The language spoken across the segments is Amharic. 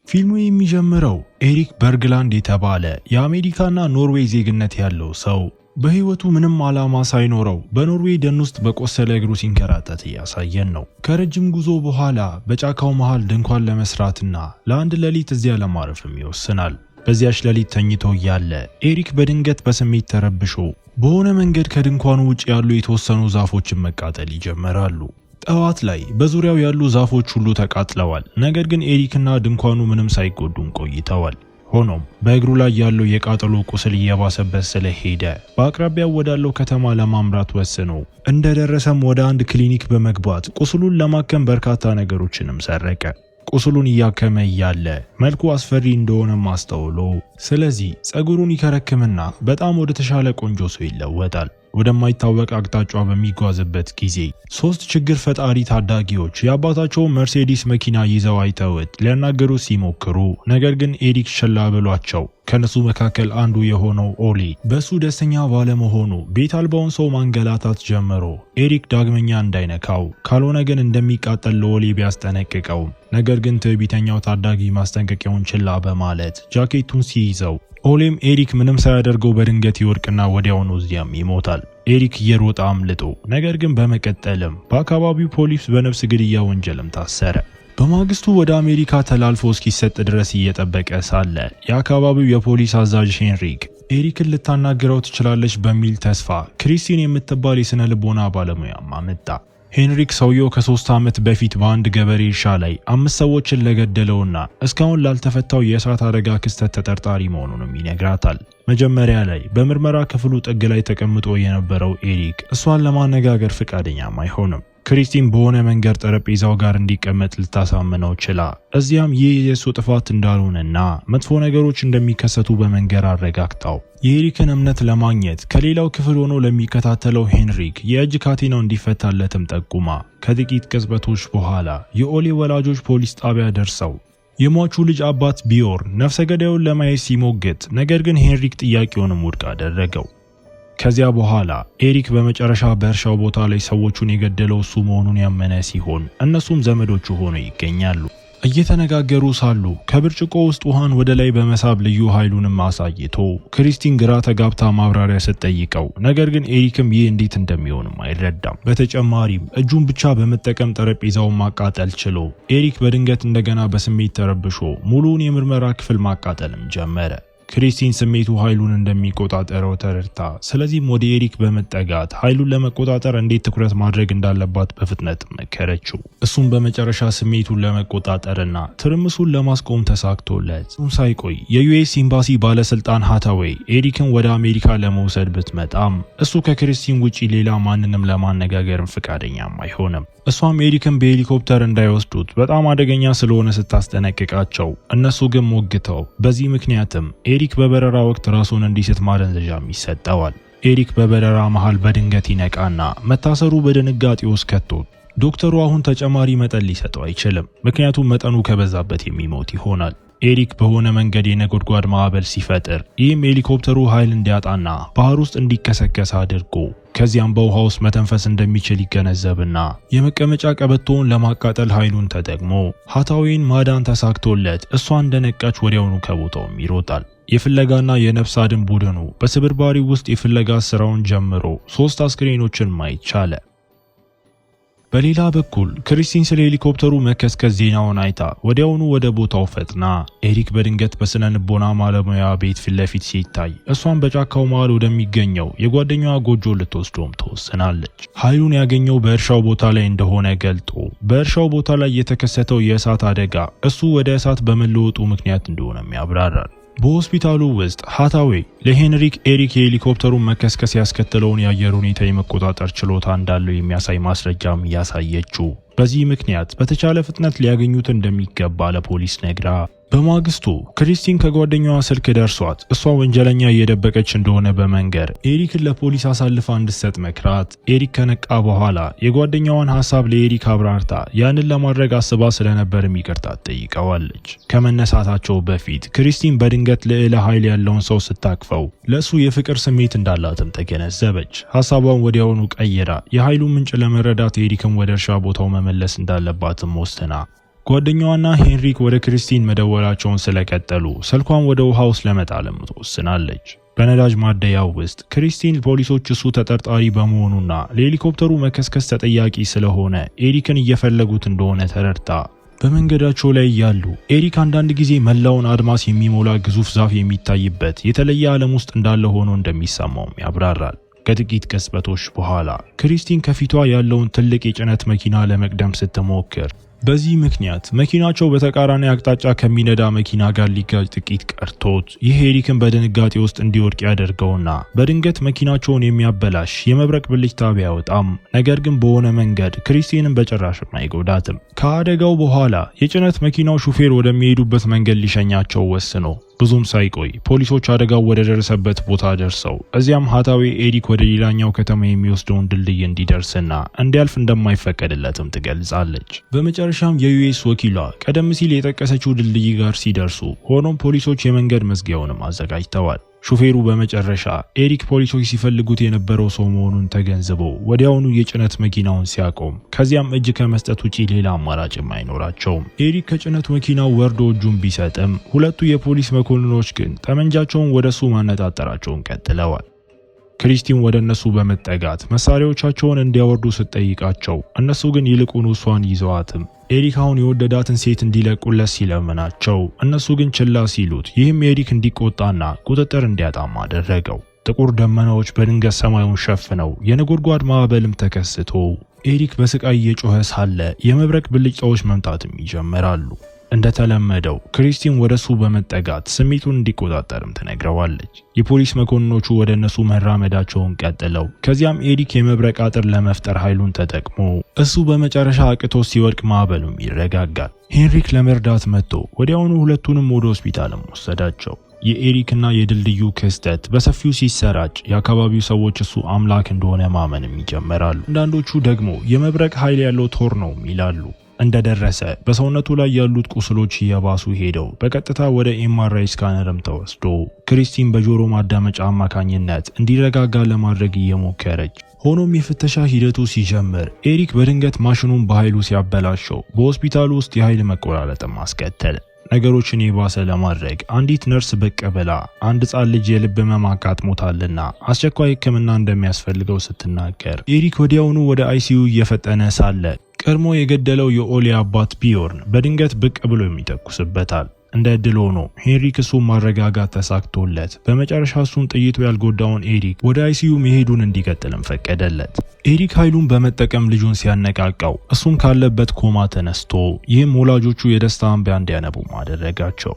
ፊልሙ የሚጀምረው ኤሪክ በርግላንድ የተባለ የአሜሪካና ኖርዌይ ዜግነት ያለው ሰው በህይወቱ ምንም ዓላማ ሳይኖረው በኖርዌይ ደን ውስጥ በቆሰለ እግሩ ሲንከራተት እያሳየን ነው። ከረጅም ጉዞ በኋላ በጫካው መሃል ድንኳን ለመስራትና ለአንድ ሌሊት እዚያ ለማረፍም ይወስናል። በዚያች ሌሊት ተኝቶ እያለ ኤሪክ በድንገት በስሜት ተረብሾ በሆነ መንገድ ከድንኳኑ ውጭ ያሉ የተወሰኑ ዛፎችን መቃጠል ይጀምራሉ። ጠዋት ላይ በዙሪያው ያሉ ዛፎች ሁሉ ተቃጥለዋል። ነገር ግን ኤሪክና ድንኳኑ ምንም ሳይጎዱም ቆይተዋል። ሆኖም በእግሩ ላይ ያለው የቃጠሎ ቁስል እየባሰበት ስለሄደ በአቅራቢያው ወዳለው ከተማ ለማምራት ወስኖ እንደደረሰም ወደ አንድ ክሊኒክ በመግባት ቁስሉን ለማከም በርካታ ነገሮችንም ሰረቀ። ቁስሉን እያከመ እያለ መልኩ አስፈሪ እንደሆነ ማስተውሎ ስለዚህ ጸጉሩን ይከረክምና በጣም ወደ ተሻለ ቆንጆ ሰው ይለወጣል። ወደማይታወቅ አቅጣጫ በሚጓዝበት ጊዜ ሶስት ችግር ፈጣሪ ታዳጊዎች የአባታቸውን መርሴዲስ መኪና ይዘው አይተውት ሊያናገሩት ሲሞክሩ ነገር ግን ኤሪክ ችላ ብሏቸው ከነሱ መካከል አንዱ የሆነው ኦሊ በሱ ደስተኛ ባለመሆኑ ቤት አልባውን ሰው ማንገላታት ጀምሮ ኤሪክ ዳግመኛ እንዳይነካው ካልሆነ ግን እንደሚቃጠል ለኦሊ ቢያስጠነቅቀውም ነገር ግን ትዕቢተኛው ታዳጊ ማስጠንቀቂያውን ችላ በማለት ጃኬቱን ሲይዘው ኦሊም ኤሪክ ምንም ሳያደርገው በድንገት ይወድቅና ወዲያውኑ እዚያም ይሞታል። ኤሪክ እየሮጠ አምልጦ ነገር ግን በመቀጠልም በአካባቢው ፖሊስ በነፍስ ግድያ ወንጀልም ታሰረ። በማግስቱ ወደ አሜሪካ ተላልፎ እስኪሰጥ ድረስ እየጠበቀ ሳለ የአካባቢው የፖሊስ አዛዥ ሄንሪክ ኤሪክን ልታናግረው ትችላለች በሚል ተስፋ ክሪስቲን የምትባል የስነ ልቦና ባለሙያም አመጣ። ሄንሪክ ሰውየው ከ3 ዓመት በፊት በአንድ ገበሬ እርሻ ላይ 5 ሰዎችን ለገደለውና እስካሁን ላልተፈታው የእሳት አደጋ ክስተት ተጠርጣሪ መሆኑንም ይነግራታል። መጀመሪያ ላይ በምርመራ ክፍሉ ጥግ ላይ ተቀምጦ የነበረው ኤሪክ እሷን ለማነጋገር ፈቃደኛም አይሆንም። ክሪስቲን በሆነ መንገድ ጠረጴዛው ጋር እንዲቀመጥ ልታሳምነው ችላ እዚያም ይህ የሱ ጥፋት እንዳልሆነና መጥፎ ነገሮች እንደሚከሰቱ በመንገር አረጋግጣው የኤሪክን እምነት ለማግኘት ከሌላው ክፍል ሆኖ ለሚከታተለው ሄንሪክ የእጅ ካቴናው እንዲፈታለትም ጠቁማ ከጥቂት ቅጽበቶች በኋላ የኦሊ ወላጆች ፖሊስ ጣቢያ ደርሰው የሟቹ ልጅ አባት ቢዮርን ነፍሰ ገዳዩን ለማየት ሲሞግት ነገር ግን ሄንሪክ ጥያቄውንም ውድቅ አደረገው። ከዚያ በኋላ ኤሪክ በመጨረሻ በእርሻው ቦታ ላይ ሰዎቹን የገደለው እሱ መሆኑን ያመነ ሲሆን እነሱም ዘመዶቹ ሆነው ይገኛሉ። እየተነጋገሩ ሳሉ ከብርጭቆ ውስጥ ውሃን ወደ ላይ በመሳብ ልዩ ኃይሉንም አሳይቶ ክሪስቲን ግራ ተጋብታ ማብራሪያ ስትጠይቀው ነገር ግን ኤሪክም ይህ እንዴት እንደሚሆንም አይረዳም። በተጨማሪም እጁን ብቻ በመጠቀም ጠረጴዛውን ማቃጠል ችሎ ኤሪክ በድንገት እንደገና በስሜት ተረብሾ ሙሉውን የምርመራ ክፍል ማቃጠልም ጀመረ። ክሪስቲን ስሜቱ ኃይሉን እንደሚቆጣጠረው ተረድታ ስለዚህም ወደ ኤሪክ በመጠጋት ኃይሉን ለመቆጣጠር እንዴት ትኩረት ማድረግ እንዳለባት በፍጥነት መከረችው። እሱም በመጨረሻ ስሜቱን ለመቆጣጠርና ትርምሱን ለማስቆም ተሳክቶለት ሳይቆይ የዩኤስ ኤምባሲ ባለስልጣን ሃታዌይ ኤሪክን ወደ አሜሪካ ለመውሰድ ብትመጣም እሱ ከክሪስቲን ውጪ ሌላ ማንንም ለማነጋገርም ፈቃደኛም አይሆንም። እሷም ኤሪክን በሄሊኮፕተር እንዳይወስዱት በጣም አደገኛ ስለሆነ ስታስጠነቅቃቸው እነሱ ግን ሞግተው በዚህ ምክንያትም ኤሪክ በበረራ ወቅት ራሱን እንዲስት ማደንዘዣም ይሰጠዋል። ኤሪክ በበረራ መሃል በድንገት ይነቃና መታሰሩ በድንጋጤ ውስጥ ከቶት ዶክተሩ አሁን ተጨማሪ መጠን ሊሰጠው አይችልም፣ ምክንያቱም መጠኑ ከበዛበት የሚሞት ይሆናል። ኤሪክ በሆነ መንገድ የነጎድጓድ ማዕበል ሲፈጥር ይህም ሄሊኮፕተሩ ኃይል እንዲያጣና ባህር ውስጥ እንዲከሰከስ አድርጎ ከዚያም በውሃ ውስጥ መተንፈስ እንደሚችል ይገነዘብና የመቀመጫ ቀበቶውን ለማቃጠል ኃይሉን ተጠቅሞ ሃታዌይን ማዳን ተሳክቶለት እሷ እንደነቃች ወዲያውኑ ከቦታውም ይሮጣል። የፍለጋና የነፍስ አድን ቡድኑ በስብርባሪ ውስጥ የፍለጋ ስራውን ጀምሮ 3 አስክሬኖችን ማየት ቻለ። በሌላ በኩል ክሪስቲን ስለ ሄሊኮፕተሩ መከስከስ ዜናውን አይታ ወዲያውኑ ወደ ቦታው ፈጥና ኤሪክ በድንገት በስነ ልቦና ባለሙያ ቤት ፊት ለፊት ሲታይ እሷን በጫካው መሃል ወደሚገኘው የጓደኛዋ ጎጆ ልትወስዶም ትወስናለች። ኃይሉን ያገኘው በእርሻው ቦታ ላይ እንደሆነ ገልጦ በእርሻው ቦታ ላይ የተከሰተው የእሳት አደጋ እሱ ወደ እሳት በመለወጡ ምክንያት እንደሆነም ያብራራል። በሆስፒታሉ ውስጥ ሃታዌይ ለሄንሪክ ኤሪክ የሄሊኮፕተሩን መከስከስ ያስከተለውን የአየር ሁኔታ የመቆጣጠር ችሎታ እንዳለው የሚያሳይ ማስረጃም እያሳየችው በዚህ ምክንያት በተቻለ ፍጥነት ሊያገኙት እንደሚገባ ለፖሊስ ነግራ በማግስቱ ክሪስቲን ከጓደኛዋ ስልክ ደርሷት እሷ ወንጀለኛ እየደበቀች እንደሆነ በመንገር ኤሪክን ለፖሊስ አሳልፋ እንድትሰጥ መክራት ኤሪክ ከነቃ በኋላ የጓደኛዋን ሐሳብ ለኤሪክ አብራርታ ያንን ለማድረግ አስባ ስለነበርም ይቅርታ ጠይቀዋለች። ከመነሳታቸው በፊት ክሪስቲን በድንገት ልዕለ ኃይል ያለውን ሰው ስታቅፈው ለሱ የፍቅር ስሜት እንዳላትም ተገነዘበች። ሐሳቧን ወዲያውኑ ቀይራ የኃይሉ ምንጭ ለመረዳት ኤሪክን ወደ እርሻ ቦታው መመለስ እንዳለባትም ወስና ጓደኛዋና ሄንሪክ ወደ ክሪስቲን መደወላቸውን ስለቀጠሉ ስልኳን ወደ ውሃ ውስጥ ለመጣልም ትወስናለች። በነዳጅ ማደያው ውስጥ ክሪስቲን ፖሊሶች እሱ ተጠርጣሪ በመሆኑና ለሄሊኮፕተሩ መከስከስ ተጠያቂ ስለሆነ ኤሪክን እየፈለጉት እንደሆነ ተረድታ በመንገዳቸው ላይ ያሉ ኤሪክ አንዳንድ ጊዜ መላውን አድማስ የሚሞላ ግዙፍ ዛፍ የሚታይበት የተለየ ዓለም ውስጥ እንዳለ ሆኖ እንደሚሰማውም ያብራራል። ከጥቂት ቅጽበቶች በኋላ ክሪስቲን ከፊቷ ያለውን ትልቅ የጭነት መኪና ለመቅደም ስትሞክር በዚህ ምክንያት መኪናቸው በተቃራኒ አቅጣጫ ከሚነዳ መኪና ጋር ሊጋጭ ጥቂት ቀርቶት ይህ ኤሪክን በድንጋጤ ውስጥ እንዲወድቅ ያደርገውና በድንገት መኪናቸውን የሚያበላሽ የመብረቅ ብልጭታ ቢያወጣም ነገር ግን በሆነ መንገድ ክሪስቲንን በጭራሽም አይጎዳትም። ከአደጋው በኋላ የጭነት መኪናው ሹፌር ወደሚሄዱበት መንገድ ሊሸኛቸው ወስኖ ብዙም ሳይቆይ ፖሊሶች አደጋው ወደ ደረሰበት ቦታ ደርሰው እዚያም ሃታዌ ኤሪክ ወደ ሌላኛው ከተማ የሚወስደውን ድልድይ እንዲደርስና እንዲያልፍ እንደማይፈቀድለትም ትገልጻለች። በመጨረሻም የዩኤስ ወኪሏ ቀደም ሲል የጠቀሰችው ድልድይ ጋር ሲደርሱ ሆኖም ፖሊሶች የመንገድ መዝጊያውንም አዘጋጅተዋል። ሹፌሩ በመጨረሻ ኤሪክ ፖሊሶች ሲፈልጉት የነበረው ሰው መሆኑን ተገንዝቦ ወዲያውኑ የጭነት መኪናውን ሲያቆም ከዚያም እጅ ከመስጠት ውጪ ሌላ አማራጭም አይኖራቸውም። ኤሪክ ከጭነት መኪናው ወርዶ እጁን ቢሰጥም ሁለቱ የፖሊስ መኮንኖች ግን ጠመንጃቸውን ወደሱ ማነጣጠራቸውን ቀጥለዋል። ክሪስቲን ወደ እነሱ በመጠጋት መሳሪያዎቻቸውን እንዲያወርዱ ስትጠይቃቸው እነሱ ግን ይልቁኑ እሷን ይዘዋትም ኤሪክ አሁን የወደዳትን ሴት እንዲለቁለት ሲለምናቸው እነሱ ግን ችላ ሲሉት ይህም ኤሪክ እንዲቆጣና ቁጥጥር እንዲያጣም አደረገው። ጥቁር ደመናዎች በድንገት ሰማዩን ሸፍነው የነጎድጓድ ማዕበልም ተከስቶ ኤሪክ በስቃይ እየጮኸ ሳለ የመብረቅ ብልጭታዎች መምጣትም ይጀምራሉ። እንደተለመደው ክሪስቲን ወደሱ በመጠጋት ስሜቱን እንዲቆጣጠርም ትነግረዋለች። የፖሊስ መኮንኖቹ ወደ እነሱ መራመዳቸውን ቀጥለው ከዚያም ኤሪክ የመብረቅ አጥር ለመፍጠር ኃይሉን ተጠቅሞ እሱ በመጨረሻ አቅቶ ሲወድቅ ማዕበሉም ይረጋጋል። ሄንሪክ ለመርዳት መጥቶ ወዲያውኑ ሁለቱንም ወደ ሆስፒታልም ወሰዳቸው። የኤሪክና የድልድዩ ክስተት በሰፊው ሲሰራጭ የአካባቢው ሰዎች እሱ አምላክ እንደሆነ ማመንም ይጀምራሉ። አንዳንዶቹ ደግሞ የመብረቅ ኃይል ያለው ቶር ነው ይላሉ። እንደደረሰ በሰውነቱ ላይ ያሉት ቁስሎች እየባሱ ሄደው በቀጥታ ወደ ኤምአርአይ ስካነርም ተወስዶ ክሪስቲን በጆሮ ማዳመጫ አማካኝነት እንዲረጋጋ ለማድረግ እየሞከረች ሆኖም የፍተሻ ሂደቱ ሲጀምር ኤሪክ በድንገት ማሽኑን በኃይሉ ሲያበላሸው በሆስፒታሉ ውስጥ የኃይል መቆራረጥም አስከተለ። ነገሮችን የባሰ ለማድረግ አንዲት ነርስ ብቅ ብላ አንድ ሕፃን ልጅ የልብ ህመም አጋጥሞታልና አስቸኳይ ሕክምና እንደሚያስፈልገው ስትናገር ኤሪክ ወዲያውኑ ወደ አይሲዩ እየፈጠነ ሳለ ቀድሞ የገደለው የኦሊ አባት ቢዮርን በድንገት ብቅ ብሎ የሚተኩስበታል። እንደ ዕድል ሆኖ ሄንሪክ እሱን ማረጋጋት ተሳክቶለት በመጨረሻ እሱን ጥይቱ ያልጎዳውን ኤሪክ ወደ አይሲዩ መሄዱን እንዲቀጥልም ፈቀደለት። ኤሪክ ኃይሉን በመጠቀም ልጁን ሲያነቃቃው እሱም ካለበት ኮማ ተነስቶ ይህም ወላጆቹ የደስታ እንባ እንዲያነቡም አደረጋቸው።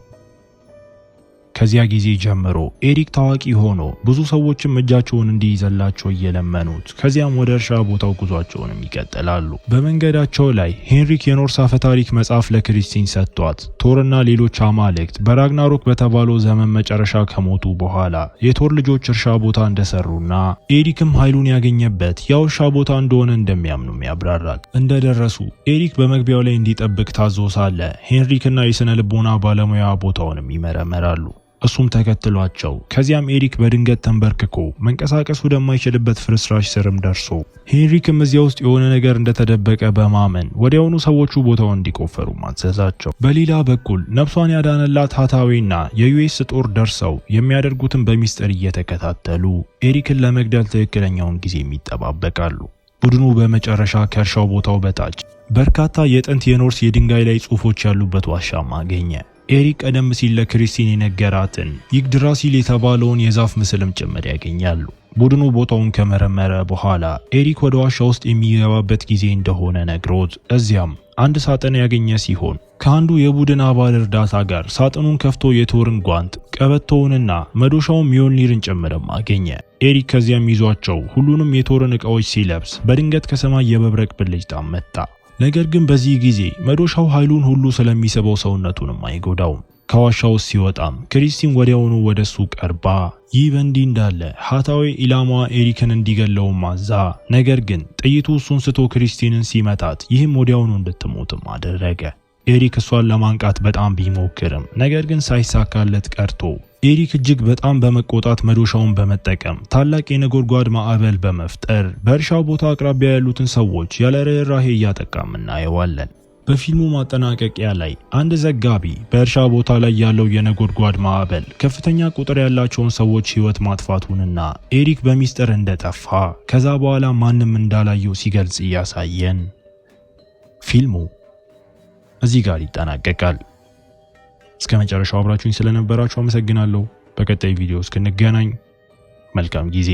ከዚያ ጊዜ ጀምሮ ኤሪክ ታዋቂ ሆኖ ብዙ ሰዎችም እጃቸውን እንዲይዘላቸው እየለመኑት ከዚያም ወደ እርሻ ቦታው ጉዟቸውንም ይቀጥላሉ። በመንገዳቸው ላይ ሄንሪክ የኖርስ አፈ ታሪክ መጽሐፍ ለክሪስቲን ሰጥቷት ቶርና ሌሎች አማልክት በራግናሮክ በተባለው ዘመን መጨረሻ ከሞቱ በኋላ የቶር ልጆች እርሻ ቦታ እንደሰሩና ኤሪክም ኃይሉን ያገኘበት ያው እርሻ ቦታ እንደሆነ እንደሚያምኑም ያብራራል። እንደደረሱ ኤሪክ በመግቢያው ላይ እንዲጠብቅ ታዞ ሳለ ሄንሪክና የስነ ልቦና ባለሙያ ቦታውንም ይመረመራሉ። እሱም ተከትሏቸው ከዚያም ኤሪክ በድንገት ተንበርክኮ መንቀሳቀስ ወደማይችልበት ፍርስራሽ ስርም ደርሶ ሄንሪክም እዚያ ውስጥ የሆነ ነገር እንደተደበቀ በማመን ወዲያውኑ ሰዎቹ ቦታውን እንዲቆፈሩ ማዘዛቸው። በሌላ በኩል ነፍሷን ያዳነላት ሃታዌና የዩኤስ ጦር ደርሰው የሚያደርጉትን በሚስጥር እየተከታተሉ ኤሪክን ለመግደል ትክክለኛውን ጊዜ ይጠባበቃሉ። ቡድኑ በመጨረሻ ከእርሻው ቦታው በታች በርካታ የጥንት የኖርስ የድንጋይ ላይ ጽሑፎች ያሉበት ዋሻም አገኘ። ኤሪክ ቀደም ሲል ለክሪስቲን የነገራትን ይግድራሲል የተባለውን የዛፍ ምስልም ጭምር ያገኛሉ። ቡድኑ ቦታውን ከመረመረ በኋላ ኤሪክ ወደ ዋሻ ውስጥ የሚገባበት ጊዜ እንደሆነ ነግሮት እዚያም አንድ ሳጥን ያገኘ ሲሆን ከአንዱ የቡድን አባል እርዳታ ጋር ሳጥኑን ከፍቶ የቶርን ጓንት፣ ቀበቶውንና መዶሻውን ሚዮልኒርን ጭምርም አገኘ። ኤሪክ ከዚያም ይዟቸው ሁሉንም የቶርን ዕቃዎች ሲለብስ በድንገት ከሰማይ የመብረቅ ብልጭታ መጣ። ነገር ግን በዚህ ጊዜ መዶሻው ኃይሉን ሁሉ ስለሚስበው ሰውነቱንም አይጎዳውም። ከዋሻው ሲወጣም ክሪስቲን ወዲያውኑ ወደሱ ቀርባ ይህ በእንዲህ እንዳለ ሃታዌ ኢላማዋ ኤሪክን እንዲገለው ማዛ፣ ነገር ግን ጥይቱ እሱን ስቶ ክሪስቲንን ሲመታት ይህም ወዲያውኑ እንድትሞትም አደረገ። ኤሪክ እሷን ለማንቃት በጣም ቢሞክርም ነገር ግን ሳይሳካለት ቀርቶ ኤሪክ እጅግ በጣም በመቆጣት መዶሻውን በመጠቀም ታላቅ የነጎድጓድ ማዕበል በመፍጠር በእርሻው ቦታ አቅራቢያ ያሉትን ሰዎች ያለ ርህራሄ እያጠቃም እናየዋለን። በፊልሙ ማጠናቀቂያ ላይ አንድ ዘጋቢ በእርሻ ቦታ ላይ ያለው የነጎድጓድ ማዕበል ከፍተኛ ቁጥር ያላቸውን ሰዎች ሕይወት ማጥፋቱንና ኤሪክ በሚስጥር እንደጠፋ ከዛ በኋላ ማንም እንዳላየው ሲገልጽ እያሳየን ፊልሙ እዚህ ጋር ይጠናቀቃል። እስከ መጨረሻው አብራችሁኝ ስለነበራችሁ አመሰግናለሁ። በቀጣይ ቪዲዮ እስክንገናኝ መልካም ጊዜ